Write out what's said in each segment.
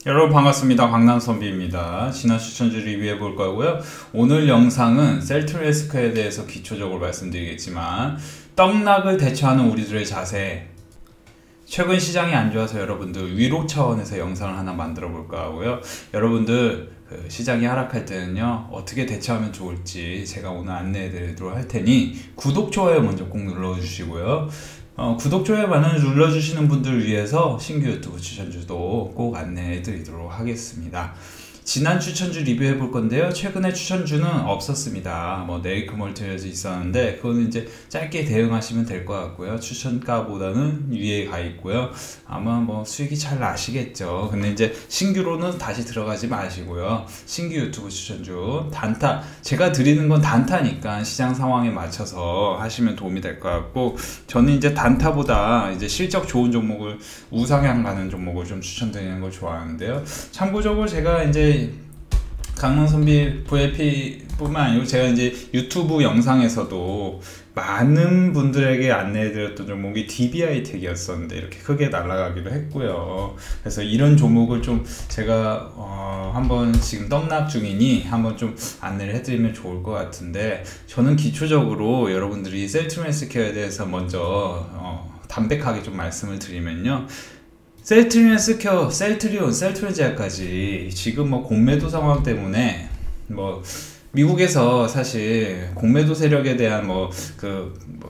여러분 반갑습니다. 강남선비입니다. 지난 추천주 리뷰해 볼 거고요. 오늘 영상은 셀트리온스퀘어에 대해서 기초적으로 말씀드리겠지만 떡락을 대처하는 우리들의 자세, 최근 시장이 안 좋아서 여러분들 위로 차원에서 영상을 하나 만들어 볼까 하고요. 여러분들 시장이 하락할 때는요 어떻게 대처하면 좋을지 제가 오늘 안내해 드리도록 할 테니 구독, 좋아요 먼저 꼭 눌러 주시고요. 구독, 좋아요 많이 눌러주시는 분들을 위해서 신규 유튜브 추천주도 꼭 안내해 드리도록 하겠습니다. 지난 추천주 리뷰해 볼 건데요. 최근에 추천주는 없었습니다. 네이크 멀티에서 있었는데 그거는 이제 짧게 대응하시면 될 것 같고요. 추천가보다는 위에 가 있고요. 아마 수익이 잘 나시겠죠. 근데 이제 신규로는 다시 들어가지 마시고요. 신규 유튜브 추천주 단타, 제가 드리는 건 단타니까 시장 상황에 맞춰서 하시면 도움이 될 것 같고, 저는 이제 단타보다 이제 실적 좋은 종목을, 우상향 가는 종목을 좀 추천드리는 걸 좋아하는데요. 참고적으로 제가 이제 강남선비 VIP 뿐만 아니고 제가 이제 유튜브 영상에서도 많은 분들에게 안내해드렸던 종목이 DBI텍이었었는데 이렇게 크게 날아가기도 했고요. 그래서 이런 종목을 좀 제가 한번 지금 떡락 중이니 한번 좀 안내를 해드리면 좋을 것 같은데, 저는 기초적으로 여러분들이 셀트리온스퀘어에 대해서 먼저 담백하게 좀 말씀을 드리면요. 셀트리온스퀘어, 셀트리온 제약까지 지금 공매도 상황 때문에 미국에서 사실 공매도 세력에 대한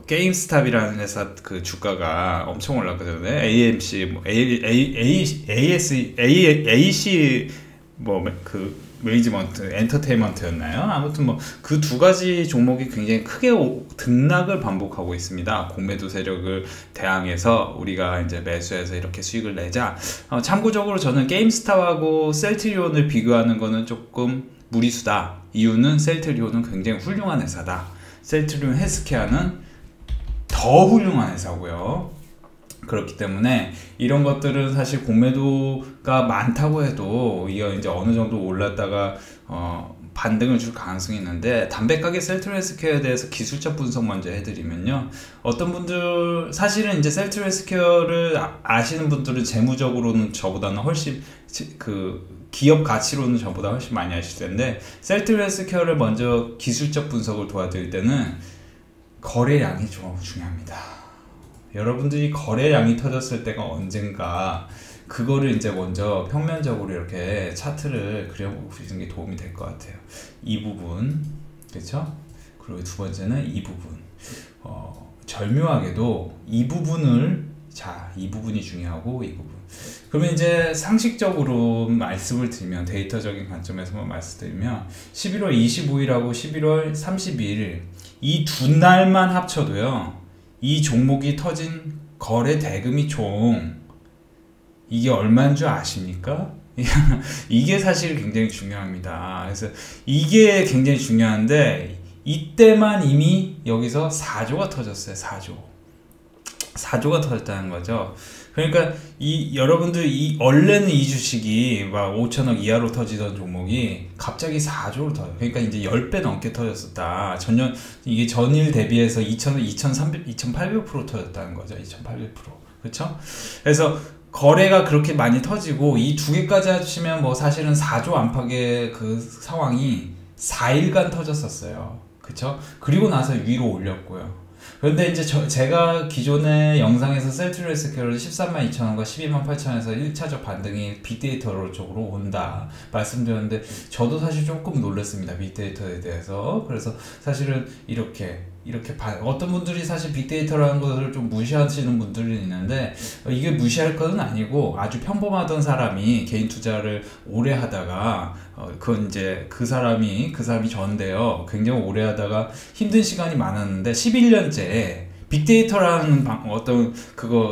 게임스탑이라는 회사 그 주가가 엄청 올랐거든요. AMC, AC 매니지먼트 엔터테인먼트였나요? 아무튼 그 두 가지 종목이 굉장히 크게 등락을 반복하고 있습니다. 공매도 세력을 대항해서 우리가 이제 매수해서 이렇게 수익을 내자. 참고적으로 저는 게임스탑하고 셀트리온을 비교하는 거는 조금 무리수다. 이유는 셀트리온은 굉장히 훌륭한 회사다. 셀트리온 헬스케어는 더 훌륭한 회사고요. 그렇기 때문에 이런 것들은 사실 공매도가 많다고 해도 이거 이제 어느 정도 올랐다가 반등을 줄 가능성이 있는데, 담백하게 셀트리온스퀘어에 대해서 기술적 분석 먼저 해드리면요. 어떤 분들, 사실은 이제 셀트리온스퀘어를 아시는 분들은 재무적으로는 저보다는 훨씬 기업 가치로는 저보다 훨씬 많이 아실 텐데, 셀트리온스퀘어를 먼저 기술적 분석을 도와드릴 때는 거래량이 좀 중요합니다. 여러분들이 거래량이 터졌을 때가 언젠가, 그거를 이제 먼저 평면적으로 이렇게 차트를 그려보시는 게 도움이 될 것 같아요. 이 부분, 그렇죠? 그리고 두 번째는 이 부분. 절묘하게도 이 부분을, 이 부분이 중요하고, 이 부분. 그러면 이제 상식적으로 말씀을 드리면, 데이터적인 관점에서만 말씀드리면 11월 25일하고 11월 30일 이 두 날만 합쳐도요, 이 종목이 터진 거래 대금이 총 이게 얼마인 줄 아십니까? 이게 사실 굉장히 중요합니다. 그래서 이게 굉장히 중요한데, 이때만 이미 여기서 4조가 터졌어요. 4조가 터졌다는 거죠. 그러니까 여러분들 원래는 이 주식이 5천억 이하로 터지던 종목이 갑자기 4조로 터져요. 그러니까 이제 10배 넘게 터졌었다. 이게 전일 대비해서 2,800% 터졌다는 거죠. 2,800%. 그렇죠? 그래서 거래가 그렇게 많이 터지고, 이 두 개까지 합치면 사실은 4조 안팎의 그 상황이 4일간 터졌었어요. 그쵸? 그리고 나서 위로 올렸고요. 그런데 이제 제가 기존의 영상에서 셀트리온스퀘어를 132,000원과 128,000원에서 1차적 반등이 빅데이터 쪽으로 온다 말씀드렸는데, 저도 사실 조금 놀랐습니다. 빅데이터에 대해서. 그래서 사실은 이렇게 어떤 분들이 사실 빅데이터라는 것을 좀 무시하시는 분들이 있는데, 이게 무시할 건 아니고, 아주 평범하던 사람이 개인 투자를 오래 하다가 그건 이제 그 사람이 전데요, 굉장히 오래 하다가 힘든 시간이 많았는데 11년째 빅데이터라는 어떤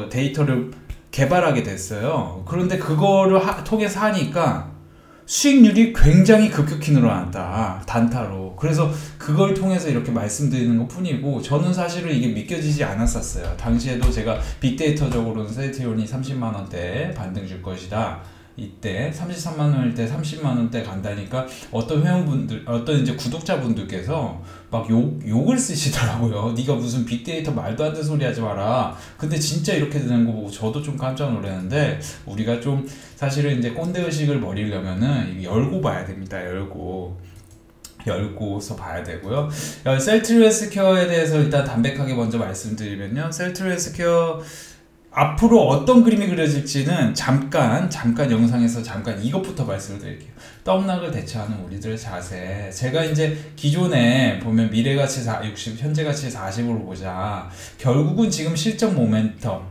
데이터를 개발하게 됐어요. 그런데 그거를 통해서 하니까 수익률이 굉장히 급격히 늘어났다. 단타로. 그래서 그걸 통해서 이렇게 말씀드리는 것 뿐이고, 저는 사실은 이게 믿겨지지 않았었어요. 당시에도 제가 빅데이터적으로는 셀트리온이 30만원대 반등 줄 것이다 이때 33만 원일 때 30만 원대 간다니까 어떤 회원분들, 어떤 이제 구독자분들께서 막 욕을 쓰시더라고요. 네가 무슨 빅데이터 말도 안 되는 소리 하지 마라. 근데 진짜 이렇게 되는 거 보고 저도 좀 깜짝 놀랐는데, 우리가 좀 사실은 이제 꼰대 의식을 버리려면은 열고 봐야 됩니다. 열고서 봐야 되고요. 셀트리오헬스케어에 대해서 일단 담백하게 먼저 말씀드리면요, 셀트리오헬스케어 앞으로 어떤 그림이 그려질지는 잠깐 영상에서 잠깐 이것부터 말씀을 드릴게요. 떡락을 대처하는 우리들의 자세. 제가 이제 기존에 보면 미래가치 60, 현재가치 40으로 보자. 결국은 지금 실적 모멘텀,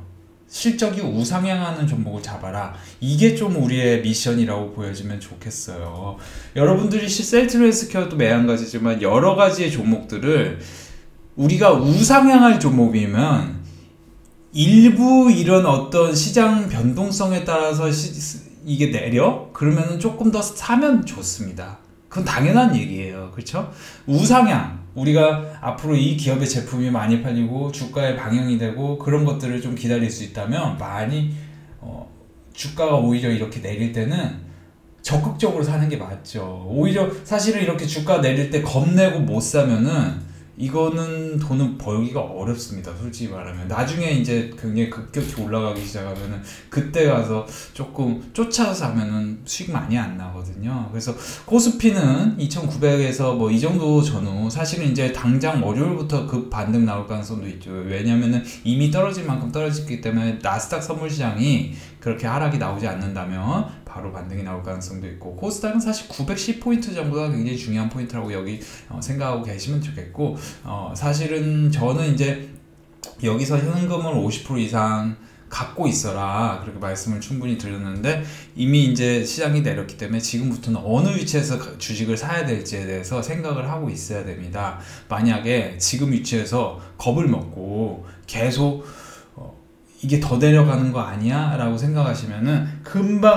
실적이 우상향하는 종목을 잡아라. 이게 좀 우리의 미션이라고 보여지면 좋겠어요. 여러분들이 셀트리오헬스케어도 매한가지지만 여러 가지의 종목들을 우리가 우상향할 종목이면 일부 이런 어떤 시장 변동성에 따라서 이게 내려? 그러면은 조금 더 사면 좋습니다. 그건 당연한 얘기예요. 그렇죠? 우상향. 우리가 앞으로 이 기업의 제품이 많이 팔리고 주가에 방영이 되고 그런 것들을 좀 기다릴 수 있다면 많이 주가가 오히려 이렇게 내릴 때는 적극적으로 사는 게 맞죠. 오히려 사실은 이렇게 주가 내릴 때 겁내고 못 사면은 이거는 돈을 벌기가 어렵습니다. 솔직히 말하면 나중에 이제 굉장히 급격히 올라가기 시작하면은 그때 가서 조금 쫓아서 사면은 수익 많이 안 나거든요. 그래서 코스피는 2,900에서 뭐 이 정도 전후 사실은 이제 당장 월요일부터 급 반등 나올 가능성도 있죠. 왜냐면은 이미 떨어질 만큼 떨어졌기 때문에 나스닥 선물시장이 그렇게 하락이 나오지 않는다면 바로 반등이 나올 가능성도 있고, 코스닥은 사실 910포인트 정도가 굉장히 중요한 포인트라고 여기 생각하고 계시면 좋겠고, 사실은 저는 이제 여기서 현금을 50% 이상 갖고 있어라 그렇게 말씀을 충분히 드렸는데, 이미 이제 시장이 내렸기 때문에 지금부터는 어느 위치에서 주식을 사야 될지에 대해서 생각을 하고 있어야 됩니다. 만약에 지금 위치에서 겁을 먹고 계속 이게 더 내려가는 거 아니야? 라고 생각하시면은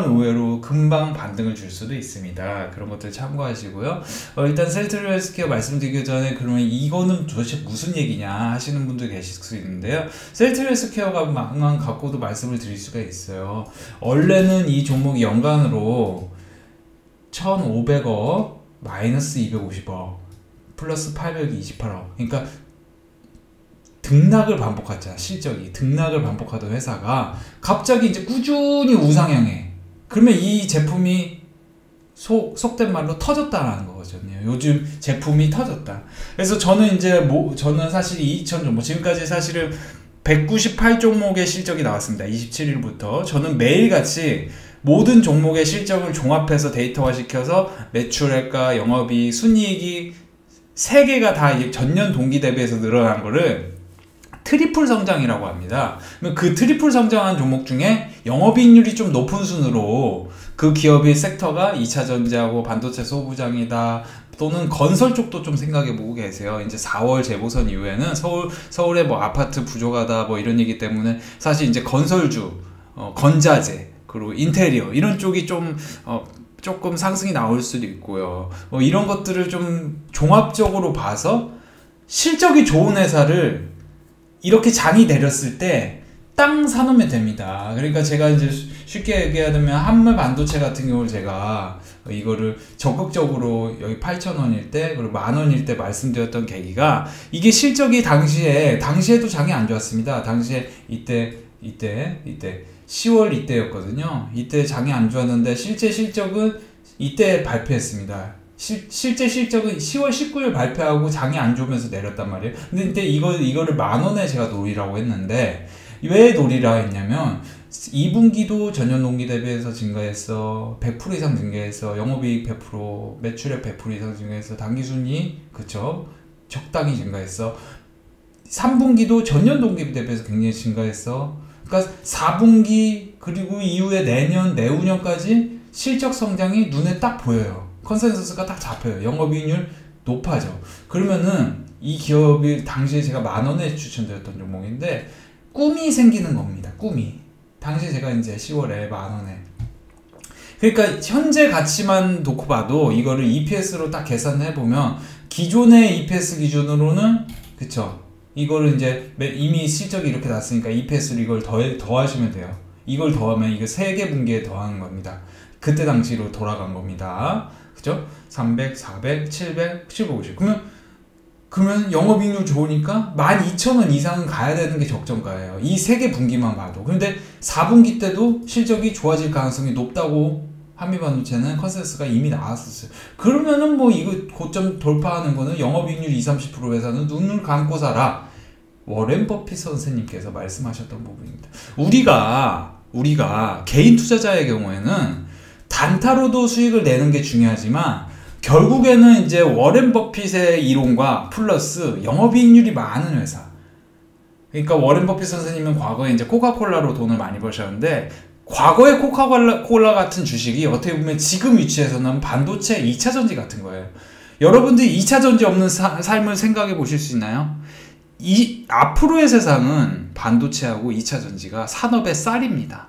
의외로 금방 반등을 줄 수도 있습니다. 그런 것들 참고하시고요. 일단 셀트리오헬스케어 말씀드리기 전에 그러면 이거는 도대체 무슨 얘기냐 하시는 분들 계실 수 있는데요. 셀트리오헬스케어가 망한 갖고도 말씀을 드릴 수가 있어요. 원래는 이 종목이 연간으로 1,500억 마이너스 250억 플러스 828억, 그러니까 등락을 반복하잖아. 실적이 등락을 반복하던 회사가 갑자기 이제 꾸준히 우상향해. 그러면 이 제품이 속된 말로 터졌다라는 거거든요. 요즘 제품이 터졌다. 그래서 저는 이제 저는 사실 2,000 종목, 지금까지 사실은 198 종목의 실적이 나왔습니다. 27일부터 저는 매일같이 모든 종목의 실적을 종합해서 데이터화시켜서 매출액과 영업이익, 순이익이 3개가 다 전년 동기 대비해서 늘어난 거를 트리플 성장이라고 합니다. 그 트리플 성장한 종목 중에 영업이익률이 좀 높은 순으로 그 기업의 섹터가 2차전지하고 반도체 소부장이다, 또는 건설 쪽도 좀 생각해보고 계세요. 이제 4월 재보선 이후에는 서울에 뭐 아파트 부족하다 뭐 이런 얘기 때문에 사실 이제 건설주, 건자재, 그리고 인테리어 이런 쪽이 조금 상승이 나올 수도 있고요. 이런 것들을 좀 종합적으로 봐서 실적이 좋은 회사를 이렇게 장이 내렸을 때 땅 사놓으면 됩니다. 그러니까 제가 이제 쉽게 얘기하면 한물 반도체 같은 경우를 제가 이거를 적극적으로 여기 8,000원일 때 그리고 만원일 때 말씀드렸던 계기가, 이게 실적이 당시에도 장이 안 좋았습니다. 당시에 이때 10월 이때였거든요. 이때 장이 안 좋았는데 실제 실적은 이때 발표했습니다. 실제 실적은 10월 19일 발표하고 장이 안 좋으면서 내렸단 말이에요. 근데 이거를 만원에 제가 노리라고 했는데, 왜 노리라 했냐면 2분기도 전년 동기 대비해서 증가했어. 100% 이상 증가했어. 영업이익 100%, 매출액 100% 이상 증가했어. 당기순이익 그쵸? 적당히 증가했어. 3분기도 전년 동기 대비해서 굉장히 증가했어. 그러니까 4분기 그리고 이후에 내년, 내후년까지 실적 성장이 눈에 딱 보여요. 컨센서스가 딱 잡혀요. 영업이익률 높아져. 그러면은 이 기업이 당시에 제가 만원에 추천드렸던 종목인데 꿈이 생기는 겁니다. 꿈이. 당시에 제가 이제 10월에 만원에. 그러니까 현재 가치만 놓고 봐도 이거를 EPS로 딱 계산해 보면 기존의 EPS 기준으로는 그쵸. 이거를 이제 이미 실적이 이렇게 났으니까 EPS로 이걸 더하시면 돼요. 이걸 더하면 이거 3개 분기에 더하는 겁니다. 그때 당시로 돌아간 겁니다. 그죠? 300, 400, 700, 750. 그러면 영업이익률 좋으니까 12,000원 이상은 가야 되는 게 적정가예요. 이 3개 분기만 봐도. 근데 4분기 때도 실적이 좋아질 가능성이 높다고 한미반도체는 컨센서스가 이미 나왔었어요. 그러면은 뭐 이거 고점 돌파하는 거는 영업이익률 20-30% 회사는 눈을 감고 살아. 워렌 버핏 선생님께서 말씀하셨던 부분입니다. 우리가 개인 투자자의 경우에는 단타로도 수익을 내는 게 중요하지만 결국에는 이제 워렌 버핏의 이론과 플러스 영업이익률이 많은 회사. 그러니까 워렌 버핏 선생님은 과거에 이제 코카콜라로 돈을 많이 버셨는데 과거의 코카콜라 같은 주식이 어떻게 보면 지금 위치에서는 반도체 2차전지 같은 거예요. 여러분들이 2차전지 없는 삶을 생각해 보실 수 있나요? 앞으로의 세상은 반도체하고 2차전지가 산업의 쌀입니다.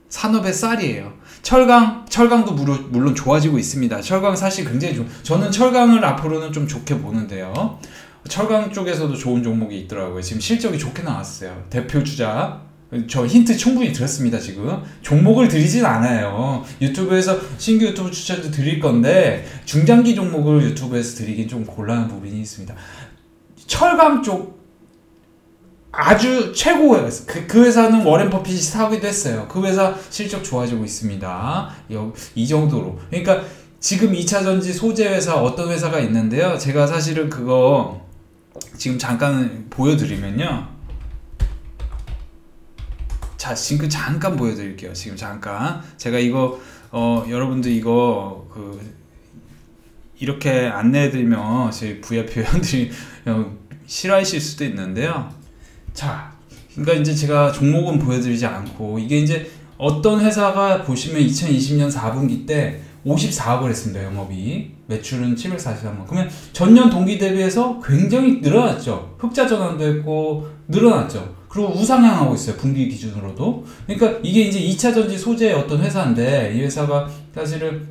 산업의 쌀이에요. 철강도 물론 좋아지고 있습니다. 철강 사실 굉장히 저는 철강을 앞으로는 좀 좋게 보는데요. 철강 쪽에서도 좋은 종목이 있더라고요. 지금 실적이 좋게 나왔어요. 대표 주자. 저 힌트 충분히 드렸습니다. 지금 종목을 드리진 않아요. 유튜브에서 신규 유튜브 추천도 드릴 건데 중장기 종목을 유튜브에서 드리긴 좀 곤란한 부분이 있습니다. 철강 쪽 아주 최고의 회사. 그 회사는 워렌 버핏이 사기도 했어요. 그 회사 실적 좋아지고 있습니다. 이 정도로. 그러니까 지금 2차전지 소재 회사 어떤 회사가 있는데요. 제가 사실은 그거 지금 잠깐 보여드리면요. 자, 지금 잠깐 보여드릴게요. 지금 잠깐. 제가 이거, 여러분들 이거, 이렇게 안내해드리면, 저희 VIP 회원들이 싫어하실 수도 있는데요. 자, 그러니까 이제 제가 종목은 보여드리지 않고, 이게 이제 어떤 회사가 보시면 2020년 4분기 때 54억을 했습니다. 영업이. 매출은 743억. 그러면 전년 동기 대비해서 굉장히 늘어났죠. 흑자 전환도 했고, 늘어났죠. 그리고 우상향하고 있어요. 분기 기준으로도. 그러니까 이게 이제 2차전지 소재의 어떤 회사인데 이 회사가 사실은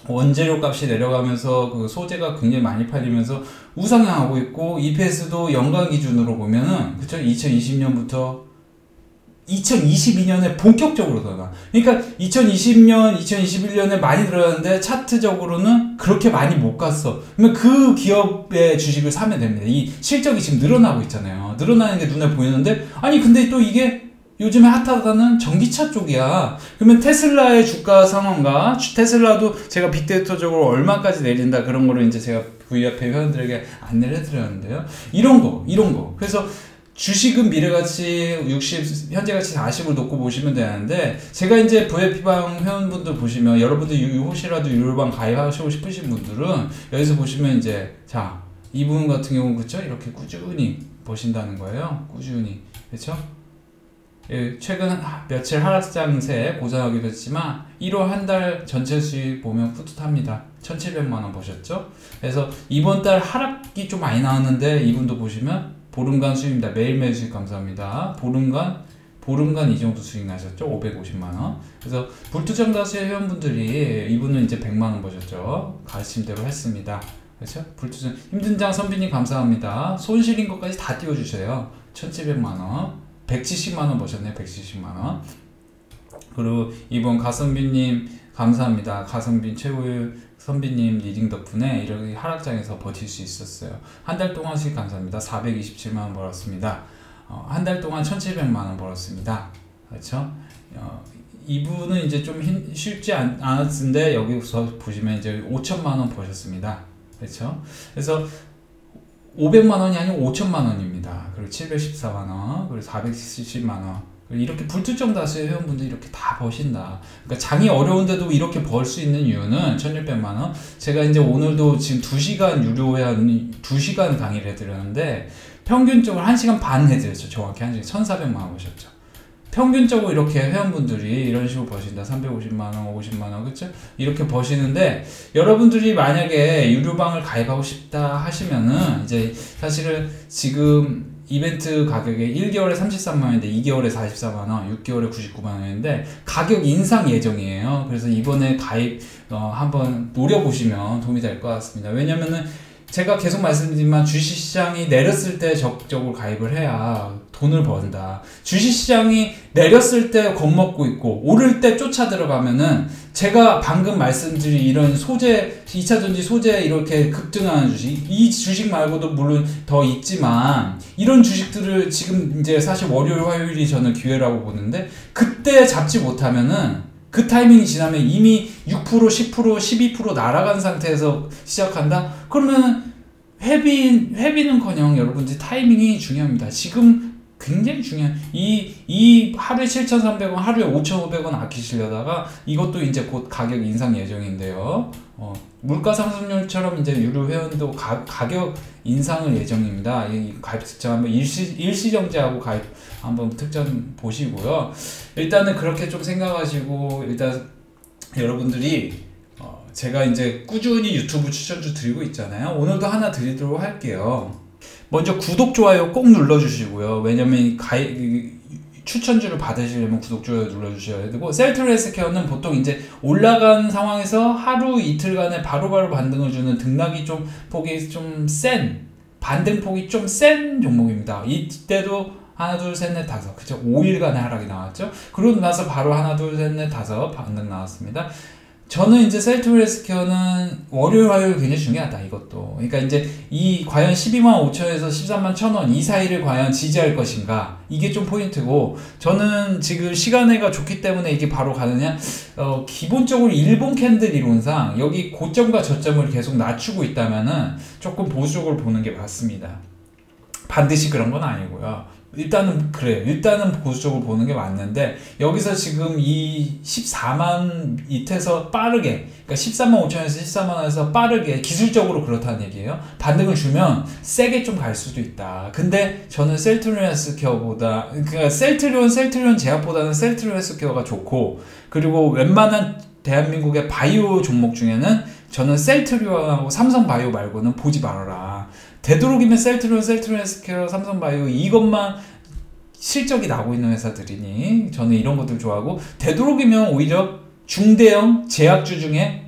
원재료 값이 내려가면서 그 소재가 굉장히 많이 팔리면서 우상향하고 있고 EPS도 연간 기준으로 보면은 그쵸? 2020년부터 2022년에 본격적으로 늘어나. 그러니까 2020년, 2021년에 많이 늘어났는데 차트적으로는 그렇게 많이 못 갔어. 그러면 그 기업의 주식을 사면 됩니다. 이 실적이 지금 늘어나고 있잖아요. 늘어나는 게 눈에 보이는데 아니 근데 또 이게 요즘에 핫하다는 전기차 쪽이야. 그러면 테슬라의 주가 상황과 테슬라도 제가 빅데이터적으로 얼마까지 내린다 그런 거를 이제 제가 VIP 회원들에게 안내를 해드렸는데요. 이런 거. 그래서 주식은 미래가치 60, 현재가치 40을 놓고 보시면 되는데, 제가 이제 VIP방 회원분들 보시면, 여러분들 혹시라도 유료방 가입하시고 싶으신 분들은, 여기서 보시면 이제, 자, 이분 같은 경우, 그쵸? 이렇게 꾸준히 보신다는 거예요. 꾸준히. 그쵸? 예, 최근 며칠 하락장세 고전하기도 했지만, 1월 한 달 전체 수익 보면 뿌듯합니다. 1,700만원 보셨죠? 그래서 이번 달 하락이 좀 많이 나왔는데, 이분도 보시면, 보름간 수익입니다. 매일매일 수익 감사합니다. 보름간 이 정도 수익 나셨죠? 550만원. 그래서 불투정 다수의 회원분들이 이분은 이제 100만원 보셨죠? 가르침대로 했습니다. 그렇죠? 불투정 힘든장 선비님 감사합니다. 손실인 것까지 다 띄워주세요. 1700만원. 170만원 보셨네요. 170만원. 그리고 이번 가선비님 감사합니다. 가선빈 최고의 선비님 리딩 덕분에 이렇게 하락장에서 버틸 수 있었어요. 한 달 동안 수익 감사합니다. 427만원 벌었습니다. 한 달 동안 1700만원 벌었습니다. 그렇죠? 이분은 이제 좀 쉽지 않았는데 여기서 보시면 이제 5천만원 버셨습니다. 그렇죠? 그래서 500만원이 아니고 5천만원입니다. 그리고 714만원, 그리고 470만원. 이렇게 불특정 다수의 회원분들이 이렇게 다 버신다. 그러니까 장이 어려운데도 이렇게 벌 수 있는 이유는 1,600만원. 제가 이제 오늘도 지금 2시간 유료 회원, 2시간 강의를 해드렸는데, 평균적으로 1시간 반 해드렸죠. 정확히 1시간 1,400만원 버셨죠. 평균적으로 이렇게 회원분들이 이런 식으로 버신다. 350만원, 50만원, 그쵸? 이렇게 버시는데, 여러분들이 만약에 유료방을 가입하고 싶다 하시면은, 이제 사실은 지금 이벤트 가격이 1개월에 33만원인데 2개월에 44만원, 6개월에 99만원인데 가격 인상 예정이에요. 그래서 이번에 가입 한번 노려보시면 도움이 될 것 같습니다. 왜냐면은 제가 계속 말씀드리지만 주식시장이 내렸을 때 적극적으로 가입을 해야 돈을 번다. 주식시장이 내렸을 때 겁먹고 있고 오를 때 쫓아 들어가면은 제가 방금 말씀드린 이런 소재, 2차전지 소재 이렇게 급등하는 주식, 이 주식 말고도 물론 더 있지만 이런 주식들을 지금 이제 사실 월요일 화요일이 저는 기회라고 보는데 그때 잡지 못하면은 그 타이밍이 지나면 이미 6%, 10%, 12% 날아간 상태에서 시작한다? 그러면 회비는커녕 여러분들 타이밍이 중요합니다. 지금 굉장히 중요한 이 하루에 7,300원, 하루에 5,500원 아끼시려다가 이것도 이제 곧 가격 인상 예정인데요. 물가 상승률처럼 이제 유료 회원도 가격 인상을 예정입니다. 이 가입 특정 한번 일시정지하고 가입 한번 특전 보시고요. 일단은 그렇게 좀 생각하시고 일단 여러분들이 제가 이제 꾸준히 유튜브 추천주 드리고 있잖아요. 오늘도 하나 드리도록 할게요. 먼저 구독, 좋아요 꼭 눌러주시고요. 왜냐면 추천주를 받으시려면 구독, 좋아요 눌러주셔야 되고, 셀트리헬스케어는 보통 이제 올라간 상황에서 하루 이틀간에 바로바로 반등을 주는 등락이 좀 폭이 좀 센, 반등폭이 좀 센 종목입니다. 이때도 하나, 둘, 셋, 넷, 다섯. 그쵸? 5일간의 하락이 나왔죠? 그러고 나서 바로 하나, 둘, 셋, 넷, 다섯 반등 나왔습니다. 저는 이제 셀트리헬스케어는 월요일, 화요일 굉장히 중요하다, 이것도. 그러니까 이제 과연 125,000원에서 131,000원 이 사이를 과연 지지할 것인가? 이게 좀 포인트고, 저는 지금 시간외가 좋기 때문에 이게 바로 가느냐? 기본적으로 일본 캔들 이론상 여기 고점과 저점을 계속 낮추고 있다면은 조금 보수적으로 보는 게 맞습니다. 반드시 그런 건 아니고요. 일단은 그래요. 일단은 보수적으로 보는 게 맞는데 여기서 지금 이 14만 밑에서 빠르게, 그러니까 13만 5천원에서 14만 원에서 빠르게 기술적으로 그렇다는 얘기예요. 반등을 주면 세게 좀 갈 수도 있다. 근데 저는 셀트리헬스케어보다, 그러니까 셀트리온 제약보다는 셀트리헬스케어가 좋고, 그리고 웬만한 대한민국의 바이오 종목 중에는 저는 셀트리온하고 삼성바이오 말고는 보지 말아라. 되도록이면 셀트리온, 삼성바이오 이것만 실적이 나고 있는 회사들이니 저는 이런 것들 좋아하고, 되도록이면 오히려 중대형 제약주 중에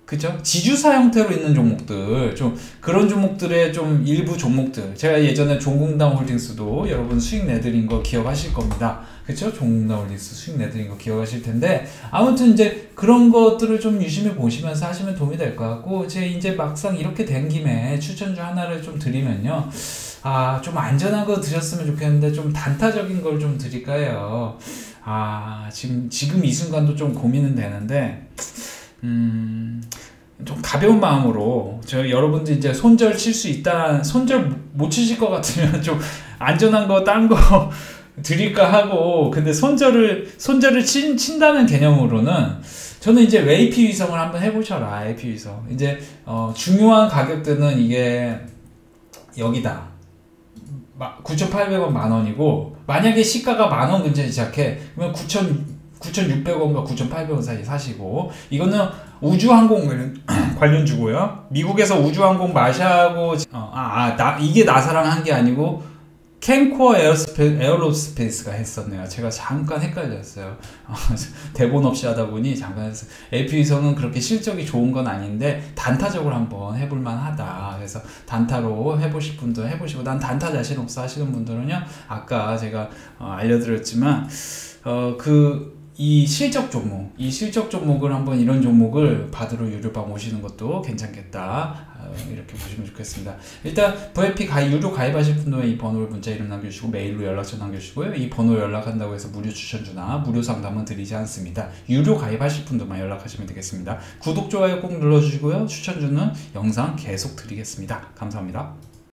그죠? 지주사 형태로 있는 종목들, 좀 그런 종목들의 좀 일부 종목들, 제가 예전에 종공당 홀딩스도 여러분 수익 내드린 거 기억하실 겁니다. 그쵸? 종공당 홀딩스 수익 내드린 거 기억하실 텐데, 아무튼 이제 그런 것들을 좀 유심히 보시면서 하시면 도움이 될 것 같고, 제 이제 막상 이렇게 된 김에 추천주 하나를 좀 드리면요, 좀 안전한 거 드렸으면 좋겠는데 좀 단타적인 걸 좀 드릴까 해요. 지금 이 순간도 좀 고민은 되는데, 좀 가벼운 마음으로, 여러분들 이제 손절 칠 수 있다, 손절 못 치실 것 같으면 좀 안전한 거, 딴 거 드릴까 하고, 근데 손절을 친다는 개념으로는 저는 이제 AP 위성을 한번 해보셔라. AP 위성. 이제, 중요한 가격대는 이게 여기다. 9,800원 만원이고, 만약에 시가가 만원 근처에 시작해, 그러면 9,600원과 9,800원 사이 사시고, 이거는 우주항공 관련주고요. 미국에서 우주항공 마샤하고, 이게 나사랑 한 게 아니고, 캔코어 에어로스페이스가 했었네요. 제가 잠깐 헷갈렸어요. 대본 없이 하다 보니 잠깐 했어요. AP위성은 그렇게 실적이 좋은 건 아닌데 단타적으로 한번 해볼만 하다. 그래서 단타로 해보실 분도 해보시고, 난 단타 자신 없어 하시는 분들은요, 아까 제가 알려드렸지만 이 실적 종목을 한번, 이런 종목을 받으러 유료방 오시는 것도 괜찮겠다. 이렇게 보시면 좋겠습니다. 일단 VIP 유료 가입하실 분들은 이 번호를 문자 이름 남겨주시고 메일로 연락처 남겨주시고요. 이 번호 연락한다고 해서 무료 추천주나 무료 상담은 드리지 않습니다. 유료 가입하실 분들만 연락하시면 되겠습니다. 구독, 좋아요 꼭 눌러주시고요. 추천주는 영상 계속 드리겠습니다. 감사합니다.